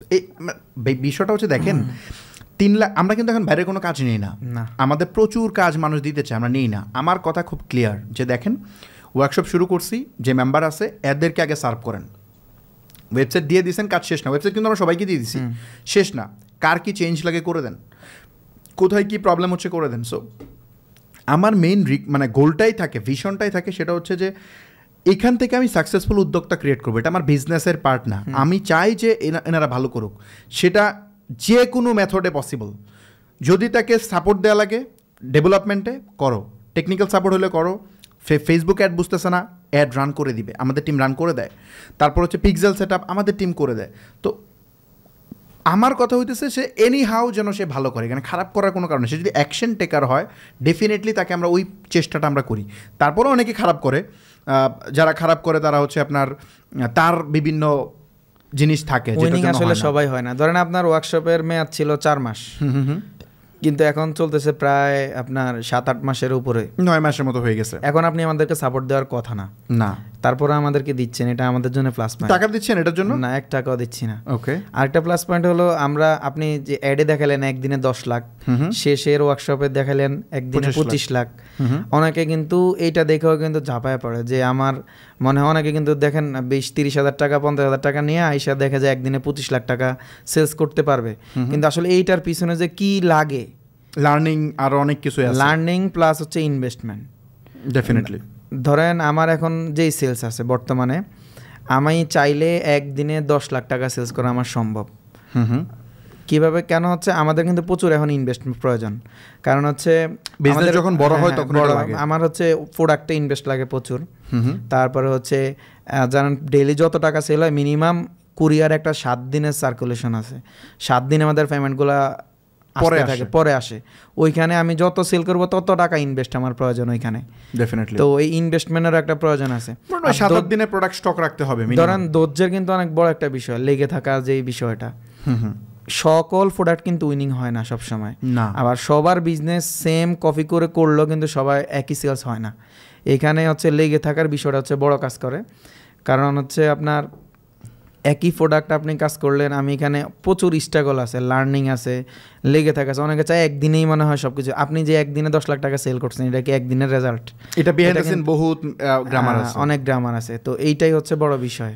এই বিষয়টা হচ্ছে দেখেন 3 লাখ আমরা কিন্তু এখন বাইরের কোনো কাজ নিই না, আমাদের প্রচুর কাজ মানুষ দিতে চায়, আমরা নিই না। আমার কথা খুব ক্লিয়ার যে দেখেন ওয়ার্কশপ শুরু করছি, যে মেম্বার আছে এদেরকে আগে সার্ভ করেন। ওয়েবসাইট দিয়ে দিয়েছেন, কাজ শেষ না। ওয়েবসাইট কিন্তু আমরা সবাইকে দিয়ে দিছি, শেষ না। কার কি চেঞ্জ লাগে করে দেন, কোথায় কি প্রবলেম হচ্ছে করে দেন। সো আমার মেইন মানে গোলটাই থাকে, ভিশনটাই থাকে, সেটা হচ্ছে যে এখান থেকে আমি সাকসেসফুল উদ্যোক্তা ক্রিয়েট করবো। এটা আমার বিজনেসের পার্ট না। আমি চাই যে এনারা ভালো করুক, সেটা যে কোনো মেথডে পসিবল। যদি তাকে সাপোর্ট দেওয়া লাগে ডেভেলপমেন্টে করো, টেকনিক্যাল সাপোর্ট হলে করো। ফেসবুক অ্যাড বুঝতেছে না, অ্যাড রান করে দিবে, আমাদের টিম রান করে দেয়। তারপর হচ্ছে পিক্সেল সেট আপ আমাদের টিম করে দেয়। তো আমার কথা হইতেছে সে এনি হাউ যেন সে ভালো করে, এখানে খারাপ করার কোনো কারণ নেই। সে যদি অ্যাকশন টেকার হয় ডেফিনেটলি তাকে আমরা ওই চেষ্টাটা আমরা করি। তারপরেও অনেকে খারাপ করে, যারা খারাপ করে তারা হচ্ছে আপনার তার বিভিন্ন জিনিস থাকে, যেটা আসলে সবাই হয় না। ধরেন আপনার ওয়ার্কশপের মেয়াদ ছিল 4 মাস, কিন্তু এখন চলতেছে প্রায় আপনার 7-8 মাসের উপরে, 9 মাসের মতো হয়ে গেছে। এখন আপনি আমাদেরকে সাপোর্ট দেওয়ার কথা না, তারপরে আমাদেরকে দিচ্ছেন, এটা আমাদের জন্য প্লাস পয়েন্ট। টাকা দিচ্ছেন এটার জন্য? না, 1 টাকাও দিচ্ছি না। ওকে। আরেকটা প্লাস পয়েন্ট হলো আপনি যে অ্যাডে দেখালেন একদিনে 10 লাখ, শেষের ওয়ার্কশপে দেখালেন একদিনে 25 লাখ। অনেকে কিন্তু এইটা দেখেও কিন্তু ঝাঁপায় পড়ে যে আমার মনে হয়, অনেকে কিন্তু দেখেন 20-30 হাজার টাকা 50 হাজার টাকা নিয়ে আইসা দেখা যায় একদিনে 25 লাখ টাকা সেলস করতে পারবে। কিন্তু আসলে এইটার পিছনে যে কি লাগে, লার্নিং আর অনেক কিছু আছে, লার্নিং প্লাস হচ্ছে ইনভেস্টমেন্ট। ডেফিনেটলি ধরেন আমার এখন যেই সেলস আছে বর্তমানে, আমি চাইলে একদিনে 10 লাখ টাকা সেলস করা আমার সম্ভব। কিভাবে, কেন হচ্ছে আমাদের কিন্তু প্রচুর এখন ইনভেস্টমেন্ট প্রয়োজন। কারণ হচ্ছে বিজনেস যখন বড় হয় তখন আমার হচ্ছে প্রোডাক্টে ইনভেস্ট লাগে প্রচুর। তারপরে হচ্ছে জানেন ডেইলি যত টাকা সেল হয়, মিনিমাম কুরিয়ার একটা 7 দিনের সার্কুলেশন আছে। 7 দিন আমাদের পেমেন্টগুলা পরে আসে। ওইখানে আমি যত সেল করবো তত টাকা ইনভেস্ট আমার প্রয়োজন ওইখানে, ডেফিনেটলি। তো এই ইনভেস্টমেন্টের একটা প্রয়োজন আছে। 7 দিনের প্রোডাক্ট স্টক রাখতে হবে। ধরেন ধৈর্যের কিন্তু অনেক বড় একটা বিষয়, লেগে থাকা যে বিষয়টা। সকল প্রোডাক্ট কিন্তু উইনিং হয় না সব সময়, আবার সবার বিজনেস সেম কপি করে করলেও কিন্তু সবাই একই সেলস হয় না। এখানে হচ্ছে লেগে থাকার বিষয়টা হচ্ছে বড় কাজ করে। কারণ হচ্ছে আপনার একই প্রোডাক্ট আপনি কাজ করলেন, আমি এখানে প্রচুর স্ট্রাগল আছে, লার্নিং আছে, লেগে থাকা আছে। অনেকে চায় একদিনেই মনে হয় সবকিছু। আপনি যে একদিনে 10 লাখ টাকা সেল করছেন, এটা কি একদিনের রেজাল্ট? এটা বিহাইন্ড দ্য সিন বহুত গ্রামার আছে, অনেক গ্রামার আছে। তো এইটাই হচ্ছে বড় বিষয়।